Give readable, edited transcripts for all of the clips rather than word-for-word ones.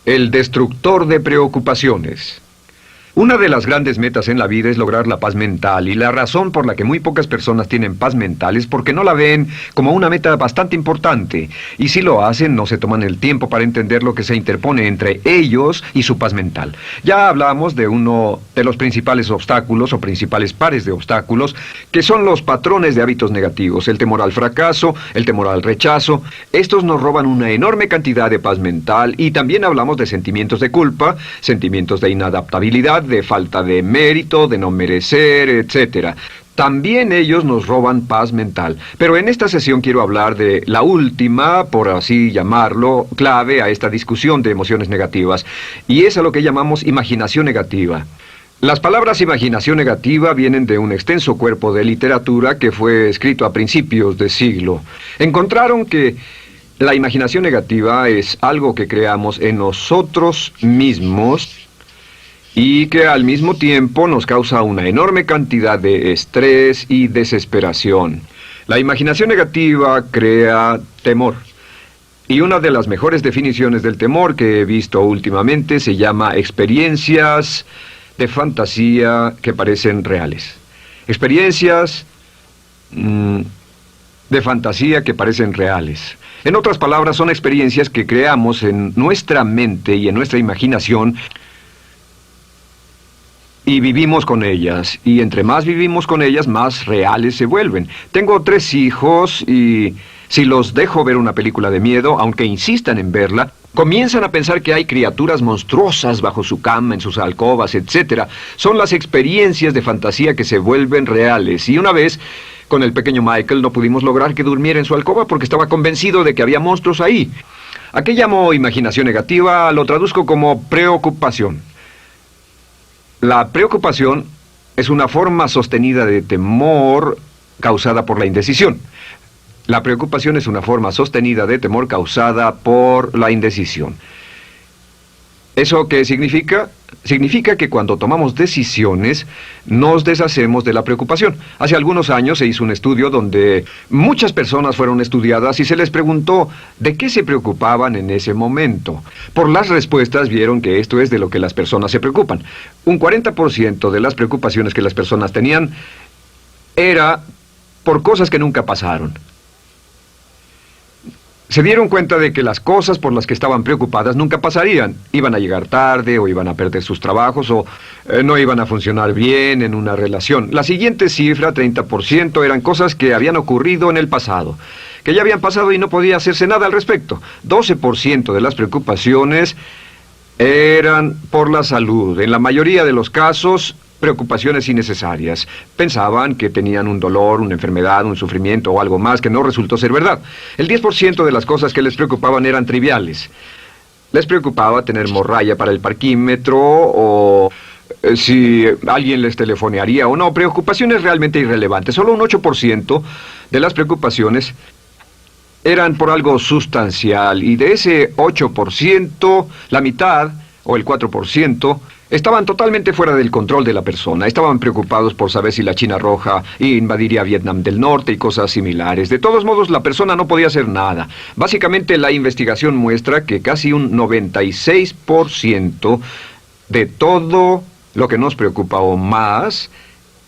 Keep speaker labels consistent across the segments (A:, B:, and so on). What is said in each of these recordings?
A: El destructor de preocupaciones. Una de las grandes metas en la vida es lograr la paz mental, y la razón por la que muy pocas personas tienen paz mental es porque no la ven como una meta bastante importante, y si lo hacen no se toman el tiempo para entender lo que se interpone entre ellos y su paz mental. Ya hablamos de uno de los principales obstáculos o principales pares de obstáculos, que son los patrones de hábitos negativos, el temor al fracaso, el temor al rechazo. Estos nos roban una enorme cantidad de paz mental, y también hablamos de sentimientos de culpa, sentimientos de inadaptabilidad, de falta de mérito, de no merecer, etc. También ellos nos roban paz mental. Pero en esta sesión quiero hablar de la última, por así llamarlo, clave a esta discusión de emociones negativas, y es a lo que llamamos imaginación negativa. Las palabras imaginación negativa vienen de un extenso cuerpo de literatura que fue escrito a principios de siglo. Encontraron que la imaginación negativa es algo que creamos en nosotros mismos y que al mismo tiempo nos causa una enorme cantidad de estrés y desesperación. La imaginación negativa crea temor. Y una de las mejores definiciones del temor que he visto últimamente se llama experiencias de fantasía que parecen reales. Experiencias de fantasía que parecen reales. En otras palabras, son experiencias que creamos en nuestra mente y en nuestra imaginación, y vivimos con ellas, y entre más vivimos con ellas, más reales se vuelven. Tengo 3 hijos, y si los dejo ver una película de miedo, aunque insistan en verla, comienzan a pensar que hay criaturas monstruosas bajo su cama, en sus alcobas, etc. Son las experiencias de fantasía que se vuelven reales. Y una vez, con el pequeño Michael, no pudimos lograr que durmiera en su alcoba porque estaba convencido de que había monstruos ahí. ¿A qué llamo imaginación negativa? Lo traduzco como preocupación. La preocupación es una forma sostenida de temor causada por la indecisión. La preocupación es una forma sostenida de temor causada por la indecisión. ¿Eso qué significa? Significa que cuando tomamos decisiones, nos deshacemos de la preocupación. Hace algunos años se hizo un estudio donde muchas personas fueron estudiadas y se les preguntó de qué se preocupaban en ese momento. Por las respuestas vieron que esto es de lo que las personas se preocupan. Un 40% de las preocupaciones que las personas tenían era por cosas que nunca pasaron. Se dieron cuenta de que las cosas por las que estaban preocupadas nunca pasarían. Iban a llegar tarde, o iban a perder sus trabajos, o no iban a funcionar bien en una relación. La siguiente cifra, 30%, eran cosas que habían ocurrido en el pasado, que ya habían pasado y no podía hacerse nada al respecto. 12% de las preocupaciones eran por la salud. En la mayoría de los casos, preocupaciones innecesarias. Pensaban que tenían un dolor, una enfermedad, un sufrimiento o algo más que no resultó ser verdad. El 10% de las cosas que les preocupaban eran triviales. Les preocupaba tener morralla para el parquímetro, o si alguien les telefonearía o no. Preocupaciones realmente irrelevantes. Solo un 8% de las preocupaciones eran por algo sustancial, y de ese 8%, la mitad, o el 4%, estaban totalmente fuera del control de la persona. Estaban preocupados por saber si la China Roja invadiría Vietnam del Norte y cosas similares. De todos modos, la persona no podía hacer nada. Básicamente, la investigación muestra que casi un 96% de todo lo que nos preocupa o más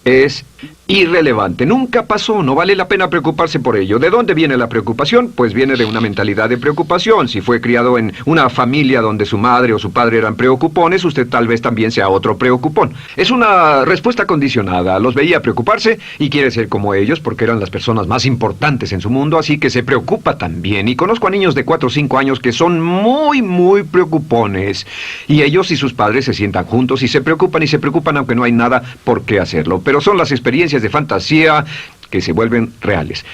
A: es irrelevante. Nunca pasó, no vale la pena preocuparse por ello. ¿De dónde viene la preocupación? Pues viene de una mentalidad de preocupación. Si fue criado en una familia donde su madre o su padre eran preocupones, usted tal vez también sea otro preocupón. Es una respuesta condicionada. Los veía preocuparse y quiere ser como ellos porque eran las personas más importantes en su mundo, así que se preocupa también. Y conozco a niños de 4 o 5 años que son muy preocupones. Y ellos y sus padres se sientan juntos y se preocupan aunque no hay nada por qué hacerlo. Pero son las experiencias de fantasía que se vuelven reales.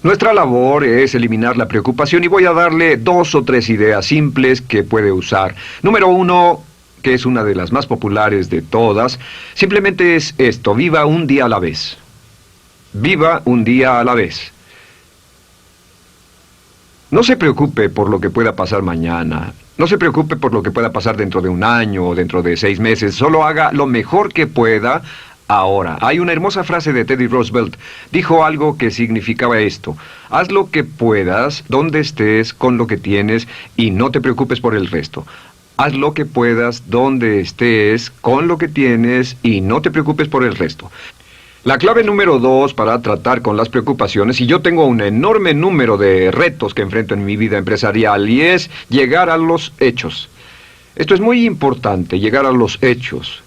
A: Nuestra labor es eliminar la preocupación, y voy a darle 2 o 3 ideas simples que puede usar. Número 1, que es una de las más populares de todas, simplemente es esto: viva un día a la vez. Viva un día a la vez. No se preocupe por lo que pueda pasar mañana. No se preocupe por lo que pueda pasar dentro de un año o dentro de 6 meses. Solo haga lo mejor que pueda ahora. Hay una hermosa frase de Teddy Roosevelt. Dijo algo que significaba esto: haz lo que puedas, donde estés, con lo que tienes, y no te preocupes por el resto. Haz lo que puedas, donde estés, con lo que tienes y no te preocupes por el resto. La clave número 2 para tratar con las preocupaciones, y yo tengo un enorme número de retos que enfrento en mi vida empresarial, y es llegar a los hechos. Esto es muy importante, llegar a los hechos.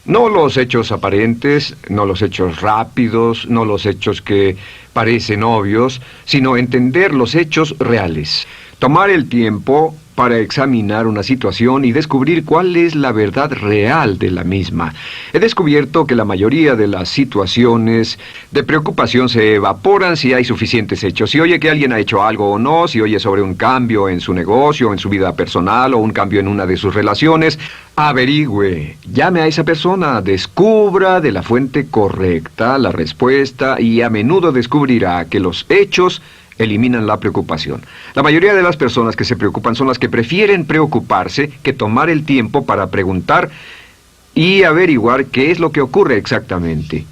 A: No los hechos aparentes, no los hechos rápidos, no los hechos que parecen obvios, sino entender los hechos reales. Tomar el tiempo para examinar una situación y descubrir cuál es la verdad real de la misma. He descubierto que la mayoría de las situaciones de preocupación se evaporan si hay suficientes hechos. Si oye que alguien ha hecho algo o no, si oye sobre un cambio en su negocio, en su vida personal o un cambio en una de sus relaciones, averigüe, llame a esa persona, descubra de la fuente correcta la respuesta y a menudo descubrirá que los hechos eliminan la preocupación. La mayoría de las personas que se preocupan son las que prefieren preocuparse que tomar el tiempo para preguntar y averiguar qué es lo que ocurre exactamente.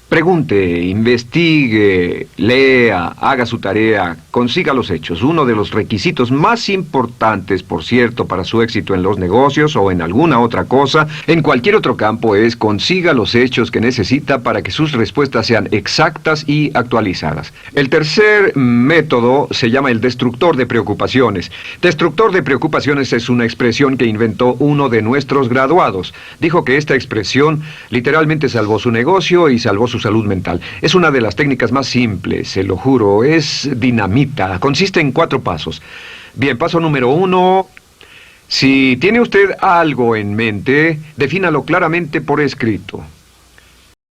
A: Pregunte, investigue, lea, haga su tarea, consiga los hechos. Uno de los requisitos más importantes, por cierto, para su éxito en los negocios o en alguna otra cosa, en cualquier otro campo, es consiga los hechos que necesita para que sus respuestas sean exactas y actualizadas. El tercer método se llama el destructor de preocupaciones. Destructor de preocupaciones es una expresión que inventó uno de nuestros graduados. Dijo que esta expresión literalmente salvó su negocio y salvó su salud mental. Es una de las técnicas más simples, se lo juro, es dinamita. Consiste en 4 pasos. Bien, paso número 1. Si tiene usted algo en mente, defínalo claramente por escrito.